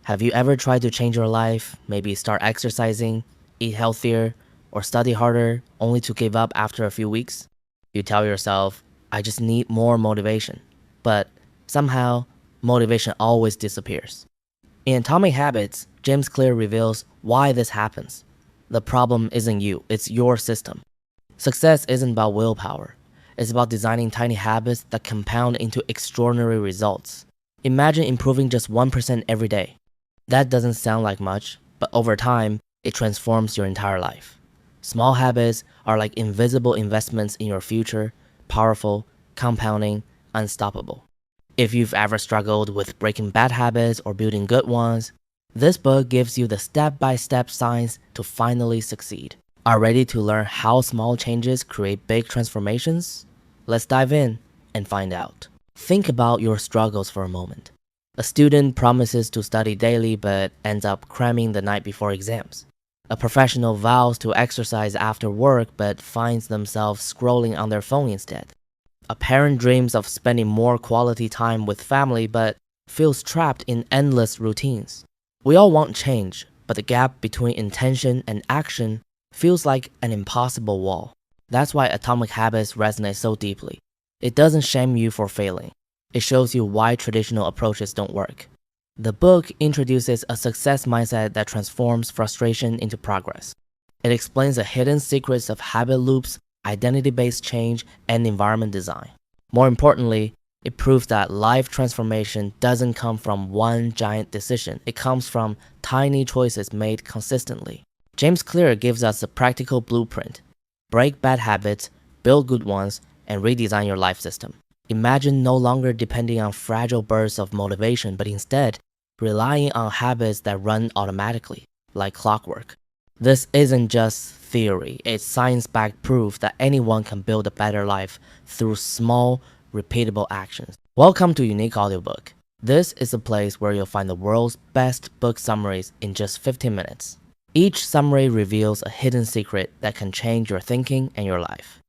Have you ever tried to change your life, maybe start exercising, eat healthier, or study harder, only to give up after a few weeks? You tell yourself, I just need more motivation. But somehow, motivation always disappears. In Atomic Habits, James Clear reveals why this happens. The problem isn't you, it's your system. Success isn't about willpower. It's about designing tiny habits that compound into extraordinary results. Imagine improving just 1% every day. That doesn't sound like much, but over time, it transforms your entire life. Small habits are like invisible investments in your future, powerful, compounding, unstoppable. If you've ever struggled with breaking bad habits or building good ones, this book gives you the step-by-step signs to finally succeed. Are ready to learn how small changes create big transformations? Let's dive in and find out. Think about your struggles for a moment. A student promises to study daily but ends up cramming the night before exams. A professional vows to exercise after work but finds themselves scrolling on their phone instead. A parent dreams of spending more quality time with family but feels trapped in endless routines. We all want change, but the gap between intention and action feels like an impossible wall. That's why Atomic Habits resonate so deeply. It doesn't shame you for failing. It shows you why traditional approaches don't work. The book introduces a success mindset that transforms frustration into progress. It explains the hidden secrets of habit loops, identity-based change, and environment design. More importantly, it proves that life transformation doesn't come from one giant decision. It comes from tiny choices made consistently. James Clear gives us a practical blueprint. Break bad habits, build good ones, and redesign your life system. Imagine no longer depending on fragile bursts of motivation, but instead relying on habits that run automatically, like clockwork. This isn't just theory, it's science-backed proof that anyone can build a better life through small, repeatable actions. Welcome to Unique Audiobook. This is a place where you'll find the world's best book summaries in just 15 minutes. Each summary reveals a hidden secret that can change your thinking and your life.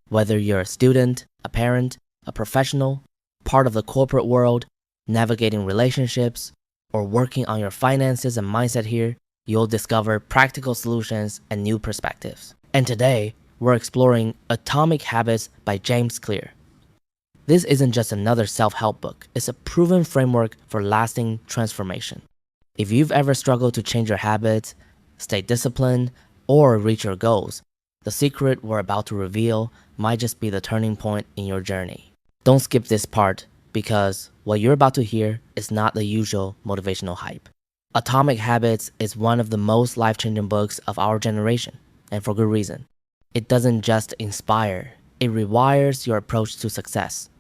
Whether you're a student, a parent, a professional, part of the corporate world, navigating relationships, or working on your finances and mindset here, you'll discover practical solutions and new perspectives. And today, we're exploring Atomic Habits by James Clear. This isn't just another self-help book, it's a proven framework for lasting transformation. If you've ever struggled to change your habits, stay disciplined, or reach your goals, the secret we're about to reveal might just be the turning point in your journey. Don't skip this part because what you're about to hear is not the usual motivational hype. Atomic Habits is one of the most life-changing books of our generation, and for good reason. It doesn't just inspire, it rewires your approach to success.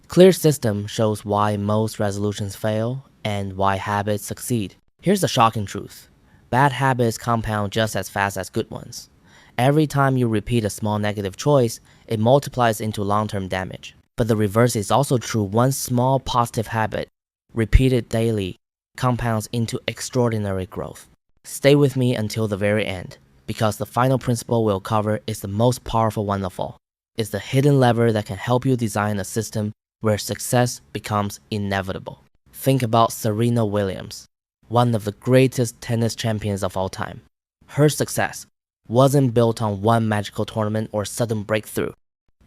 Clear system shows why most resolutions fail and why habits succeed. Here's the shocking truth. Bad habits compound just as fast as good ones. Every time you repeat a small negative choice, it multiplies into long-term damage. But the reverse is also true. One small positive habit, repeated daily, compounds into extraordinary growth. Stay with me until the very end, because the final principle we'll cover is the most powerful one of all. It's the hidden lever that can help you design a system where success becomes inevitable. Think about Serena Williams, one of the greatest tennis champions of all time. Her success wasn't built on one magical tournament or sudden breakthrough.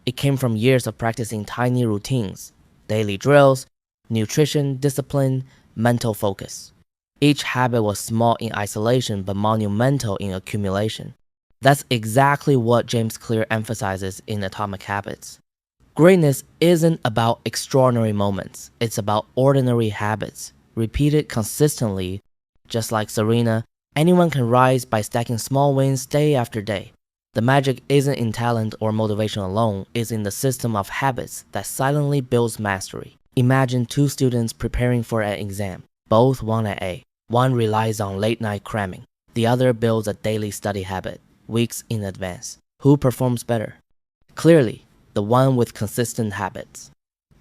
It came from years of practicing tiny routines, daily drills, nutrition, discipline, mental focus. Each habit was small in isolation but monumental in accumulation. That's exactly what James Clear emphasizes in Atomic Habits. Greatness isn't about extraordinary moments, it's about ordinary habits, repeated consistently. Just like Serena, anyone can rise by stacking small wins day after day. The magic isn't in talent or motivation alone, it's in the system of habits that silently builds mastery. Imagine two students preparing for an exam. Both want an A. One relies on late-night cramming. The other builds a daily study habit, weeks in advance. Who performs better? Clearly, the one with consistent habits.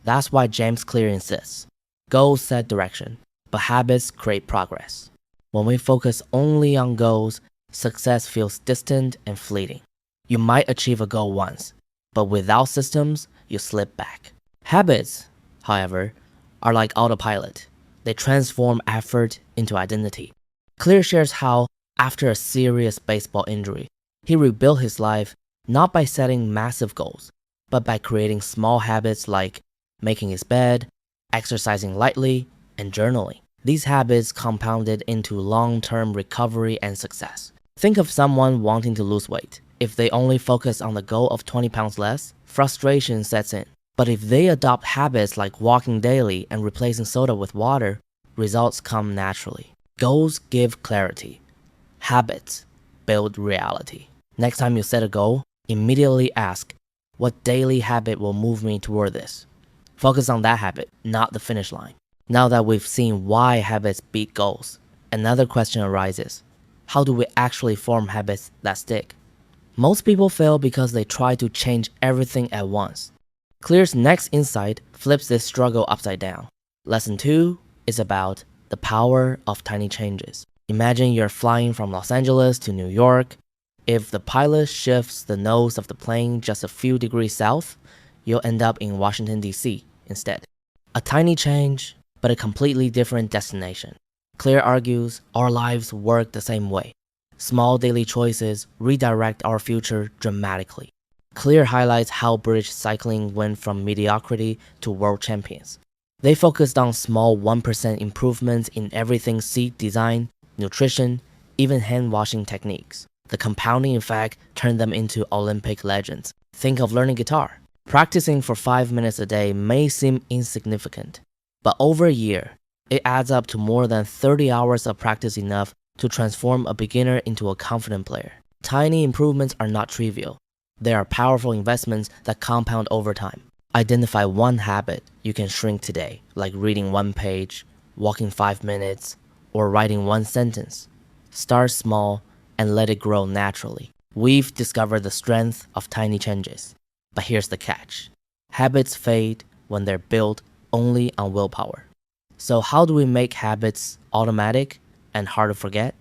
That's why James Clear insists. Goals set direction, but habits create progress. When we focus only on goals, success feels distant and fleeting. You might achieve a goal once, but without systems, you slip back. Habits, however, are like autopilot. They transform effort into identity. Clear shares how, after a serious baseball injury, he rebuilt his life not by setting massive goals, but by creating small habits like making his bed, exercising lightly, and journaling. These habits compounded into long-term recovery and success. Think of someone wanting to lose weight. If they only focus on the goal of 20 pounds less, frustration sets in. But if they adopt habits like walking daily and replacing soda with water, results come naturally. Goals give clarity. Habits build reality. Next time you set a goal, immediately ask, what daily habit will move me toward this? Focus on that habit, not the finish line. Now that we've seen why habits beat goals, another question arises. How do we actually form habits that stick? Most people fail because they try to change everything at once. Clear's next insight flips this struggle upside down. Lesson 2 is about the power of tiny changes. Imagine you're flying from Los Angeles to New York. If the pilot shifts the nose of the plane just a few degrees south, you'll end up in Washington, D.C. instead. A tiny change, but a completely different destination. Clear argues our lives work the same way. Small daily choices redirect our future dramatically. Clear highlights how British cycling went from mediocrity to world champions. They focused on small 1% improvements in everything: seat design, nutrition, even hand washing techniques. The compounding effect turned them into Olympic legends. Think of learning guitar. Practicing for 5 minutes a day may seem insignificant, but over a year, it adds up to more than 30 hours of practice, enough to transform a beginner into a confident player. Tiny improvements are not trivial. They are powerful investments that compound over time. Identify one habit you can shrink today, like reading 1 page, walking 5 minutes, or writing 1 sentence. Start small and let it grow naturally. We've discovered the strength of tiny changes. But here's the catch. Habits fade when they're built only on willpower. So how do we make habits automatic and hard to forget?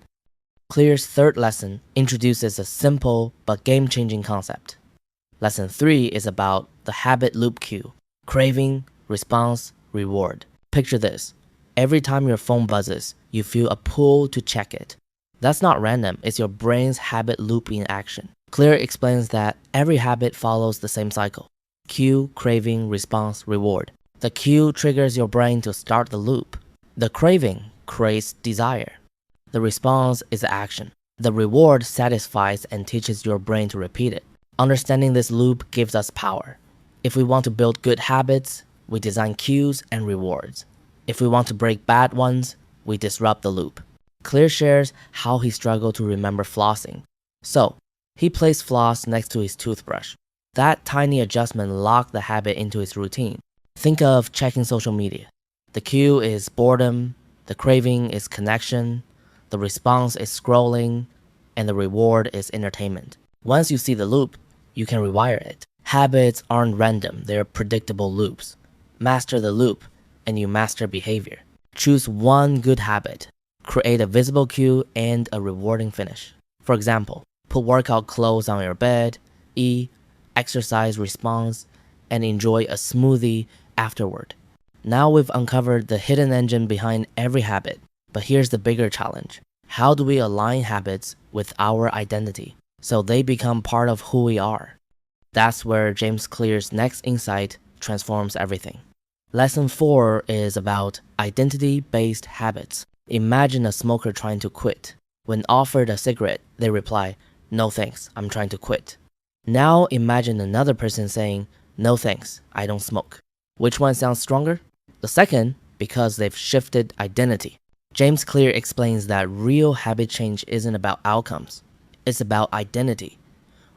Clear's third lesson introduces a simple but game-changing concept. Lesson 3 is about the habit loop cue: craving, response, reward. Picture this. Every time your phone buzzes, you feel a pull to check it. That's not random, it's your brain's habit loop in action. Clear explains that every habit follows the same cycle: cue, craving, response, reward. The cue triggers your brain to start the loop. The craving creates desire. The response is action. The reward satisfies and teaches your brain to repeat it. Understanding this loop gives us power. If we want to build good habits, we design cues and rewards. If we want to break bad ones, we disrupt the loop. Clear shares how he struggled to remember flossing. So, he placed floss next to his toothbrush. That tiny adjustment locked the habit into his routine. Think of checking social media. The cue is boredom, the craving is connection, the response is scrolling, and the reward is entertainment. Once you see the loop, you can rewire it. Habits aren't random, they're predictable loops. Master the loop, and you master behavior. Choose one good habit. Create a visible cue and a rewarding finish. For example, put workout clothes on your bed, eat, exercise response, and enjoy a smoothie afterward. Now we've uncovered the hidden engine behind every habit. But here's the bigger challenge. How do we align habits with our identity so they become part of who we are? That's where James Clear's next insight transforms everything. Lesson 4 is about identity-based habits. Imagine a smoker trying to quit. When offered a cigarette, they reply, "No thanks, I'm trying to quit." Now imagine another person saying, "No thanks, I don't smoke." Which one sounds stronger? The second, because they've shifted identity. James Clear explains that real habit change isn't about outcomes. It's about identity.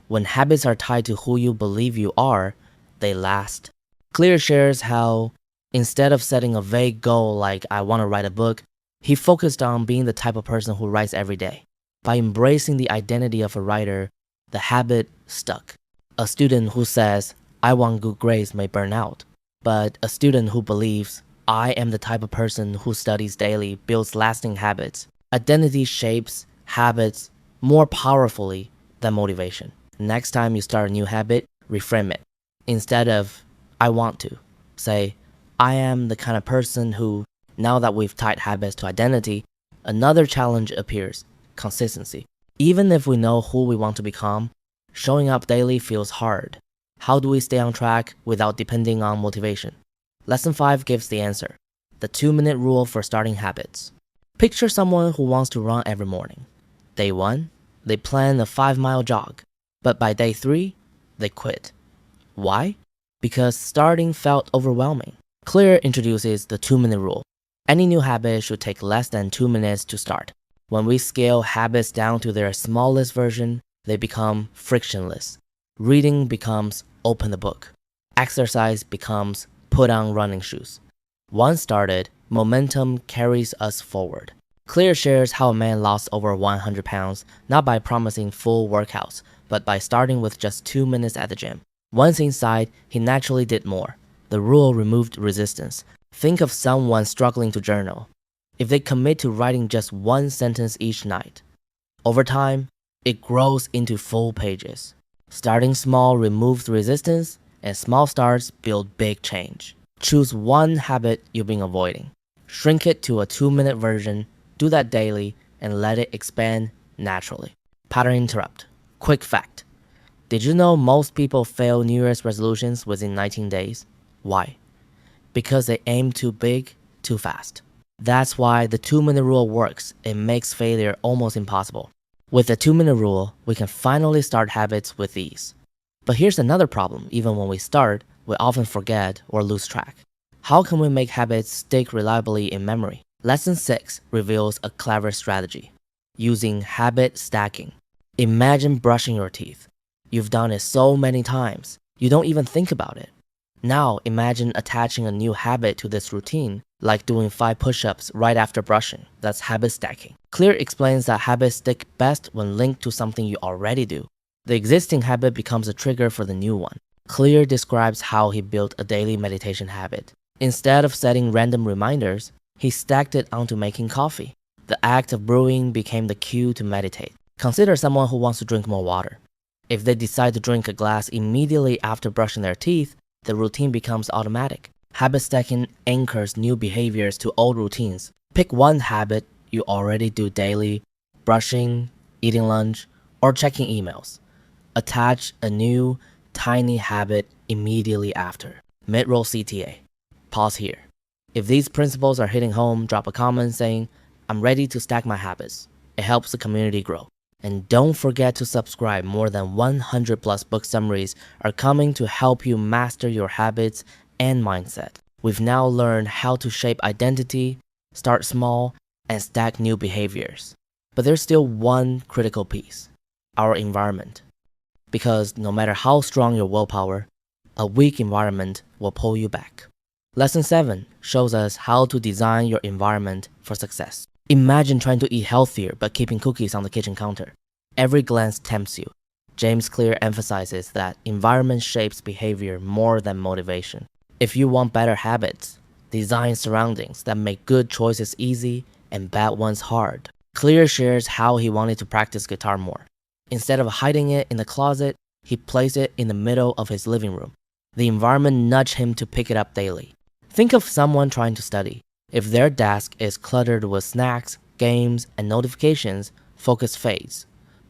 When habits are tied to who you believe you are, they last. Clear shares how, instead of setting a vague goal like "I want to write a book," he focused on being the type of person who writes every day. By embracing the identity of a writer, the habit stuck. A student who says, "I want good grades" may burn out. But a student who believes, "I am the type of person who studies daily" builds lasting habits. Identity shapes habits more powerfully than motivation. Next time you start a new habit, reframe it. Instead of "I want to," say, "I am the kind of person who," Now that we've tied habits to identity, another challenge appears: consistency. Even if we know who we want to become, showing up daily feels hard. How do we stay on track without depending on motivation? Lesson 5 gives the answer: the 2-minute rule for starting habits. Picture someone who wants to run every morning. Day 1, they plan a 5-mile jog, but by day 3, they quit. Why? Because starting felt overwhelming. Clear introduces the 2-minute rule. Any new habit should take less than 2 minutes to start. When we scale habits down to their smallest version, they become frictionless. Reading becomes open the book. Exercise becomes put on running shoes. Once started, momentum carries us forward. Clear shares how a man lost over 100 pounds, not by promising full workouts, but by starting with just 2 minutes at the gym. Once inside, he naturally did more. The rule removed resistance. Think of someone struggling to journal. If they commit to writing just 1 sentence each night, over time, it grows into full pages. Starting small removes resistance, and small starts build big change. Choose one habit you've been avoiding. Shrink it to a 2-minute version, do that daily, and let it expand naturally. Pattern interrupt. Quick fact. Did you know most people fail New Year's resolutions within 19 days? Why? Because they aim too big, too fast. That's why the 2-minute rule works. It makes failure almost impossible. With the 2-minute rule, we can finally start habits with ease. But here's another problem. Even when we start, we often forget or lose track. How can we make habits stick reliably in memory? Lesson 6 reveals a clever strategy: using habit stacking. Imagine brushing your teeth. You've done it so many times, you don't even think about it. Now imagine attaching a new habit to this routine, like doing 5 push-ups right after brushing. That's habit stacking. Clear explains that habits stick best when linked to something you already do. The existing habit becomes a trigger for the new one. Clear describes how he built a daily meditation habit. Instead of setting random reminders, he stacked it onto making coffee. The act of brewing became the cue to meditate. Consider someone who wants to drink more water. If they decide to drink a glass immediately after brushing their teeth, the routine becomes automatic. Habit stacking anchors new behaviors to old routines. Pick one habit you already do daily: brushing, eating lunch, or checking emails. Attach a new, tiny habit immediately after. Mid-roll CTA. Pause here. If these principles are hitting home, drop a comment saying, "I'm ready to stack my habits." It helps the community grow. And don't forget to subscribe. More than 100 plus book summaries are coming to help you master your habits and mindset. We've now learned how to shape identity, start small, and stack new behaviors. But there's still one critical piece: our environment. Because no matter how strong your willpower, a weak environment will pull you back. Lesson 7 shows us how to design your environment for success. Imagine trying to eat healthier but keeping cookies on the kitchen counter. Every glance tempts you. James Clear emphasizes that environment shapes behavior more than motivation. If you want better habits, design surroundings that make good choices easy and bad ones hard. Clear shares how he wanted to practice guitar more. Instead of hiding it in the closet, he placed it in the middle of his living room. The environment nudged him to pick it up daily. Think of someone trying to study. If their desk is cluttered with snacks, games, and notifications, focus fades.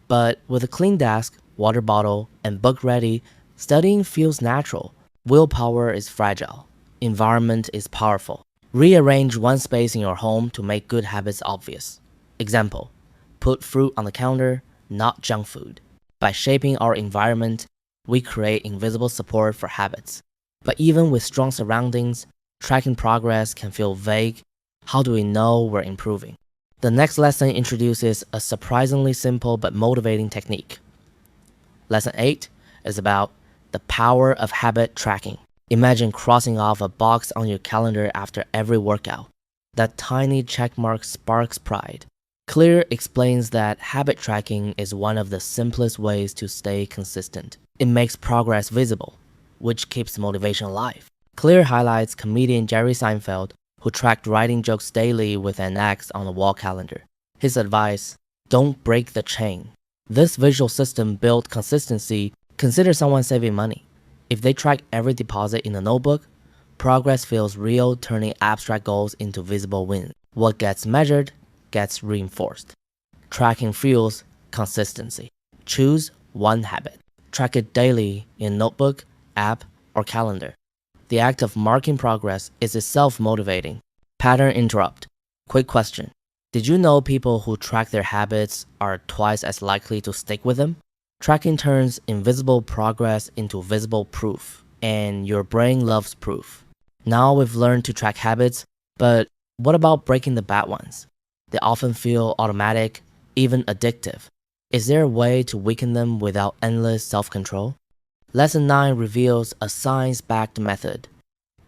But with a clean desk, water bottle, and book ready, studying feels natural. Willpower is fragile. Environment is powerful. Rearrange one space in your home to make good habits obvious. Example: put fruit on the counter, not junk food. By shaping our environment, we create invisible support for habits. But even with strong surroundings, tracking progress can feel vague. How do we know we're improving? The next lesson introduces a surprisingly simple but motivating technique. Lesson 8 is about the power of habit tracking. Imagine crossing off a box on your calendar after every workout. That tiny checkmark sparks pride. Clear explains that habit tracking is one of the simplest ways to stay consistent. It makes progress visible, which keeps motivation alive. Clear highlights comedian Jerry Seinfeld, who tracked writing jokes daily with an X on the wall calendar. His advice: don't break the chain. This visual system built consistency. Consider someone saving money. If they track every deposit in a notebook, Progress feels real, turning abstract goals into visible wins. What gets measured gets reinforced. Tracking fuels consistency. Choose one habit. Track it daily in notebook, app, or calendar. The act of marking progress is itself motivating. Pattern interrupt. Quick question. Did you know people who track their habits are twice as likely to stick with them? Tracking turns invisible progress into visible proof, and your brain loves proof. Now we've learned to track habits, but what about breaking the bad ones? They often feel automatic, even addictive. Is there a way to weaken them without endless self-control? Lesson 9 reveals a science-backed method: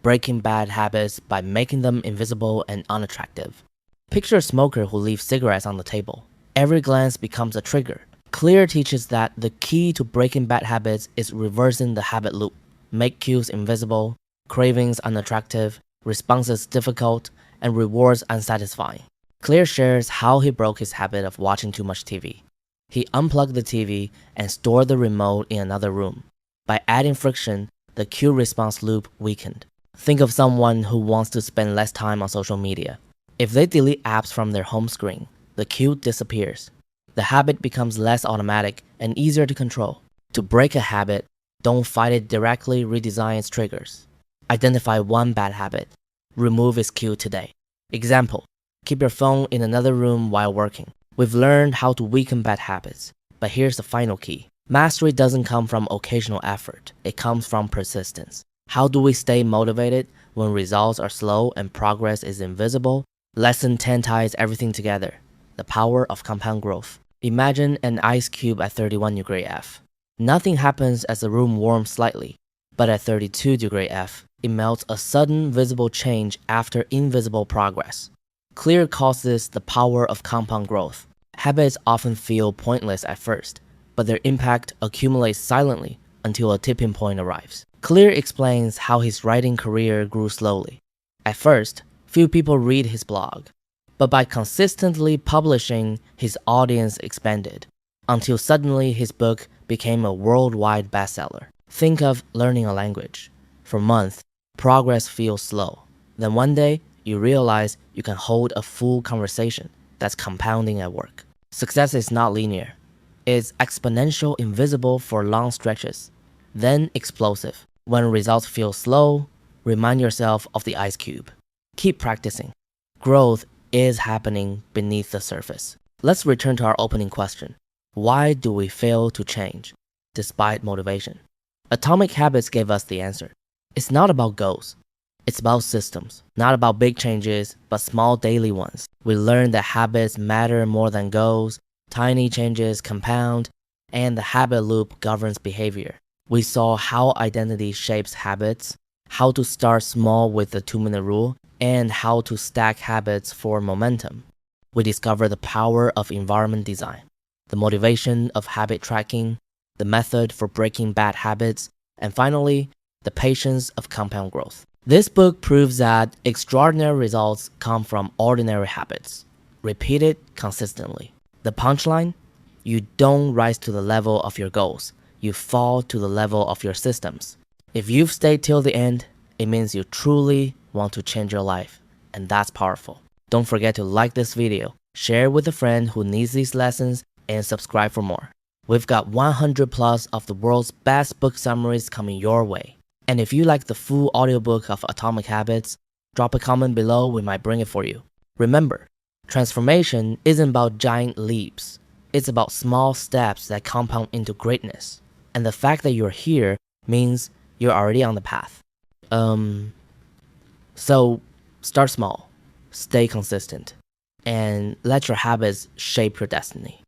breaking bad habits by making them invisible and unattractive. Picture a smoker who leaves cigarettes on the table. Every glance becomes a trigger. Clear teaches that the key to breaking bad habits is reversing the habit loop. Make cues invisible, cravings unattractive, responses difficult, and rewards unsatisfying. Clear shares how he broke his habit of watching too much TV. He unplugged the TV and stored the remote in another room. By adding friction, the cue response loop weakened. Think of someone who wants to spend less time on social media. If they delete apps from their home screen, the cue disappears. The habit becomes less automatic and easier to control. To break a habit, don't fight it directly, redesign its triggers. Identify one bad habit. Remove its cue today. Example: keep your phone in another room while working. We've learned how to weaken bad habits, but here's the final key. Mastery doesn't come from occasional effort. It comes from persistence. How do we stay motivated when results are slow and progress is invisible? Lesson 10 ties everything together: the power of compound growth. Imagine an ice cube at 31 degree F. Nothing happens as the room warms slightly, but at 32 degree F, it melts a sudden visible change after invisible progress. Clear calls this the power of compound growth. Habits often feel pointless at first, but their impact accumulates silently until a tipping point arrives. Clear explains how his writing career grew slowly. At first, few people read his blog, but by consistently publishing, his audience expanded, until suddenly his book became a worldwide bestseller. Think of learning a language. For months, progress feels slow. Then one day, you realize you can hold a full conversation. That's compounding at work. Success is not linear. It's exponential, invisible for long stretches, then explosive. When results feel slow, remind yourself of the ice cube. Keep practicing. Growth is happening beneath the surface. Let's return to our opening question. Why do we fail to change despite motivation? Atomic Habits gave us the answer. It's not about goals. It's about systems. Not about big changes, but small daily ones. We learned that habits matter more than goals. Tiny changes compound, and the habit loop governs behavior. We saw how identity shapes habits, how to start small with the 2-minute rule, and how to stack habits for momentum. We discovered the power of environment design, the motivation of habit tracking, the method for breaking bad habits, and finally, the patience of compound growth. This book proves that extraordinary results come from ordinary habits, repeated consistently. The punchline: you don't rise to the level of your goals, you fall to the level of your systems. If you've stayed till the end, it means you truly want to change your life, and that's powerful. Don't forget to like this video, share it with a friend who needs these lessons, and subscribe for more. We've got 100 plus of the world's best book summaries coming your way. And if you like the full audiobook of Atomic Habits, drop a comment below, we might bring it for you. Remember, transformation isn't about giant leaps. It's about small steps that compound into greatness. And the fact that you're here means you're already on the path. So start small, stay consistent, and let your habits shape your destiny.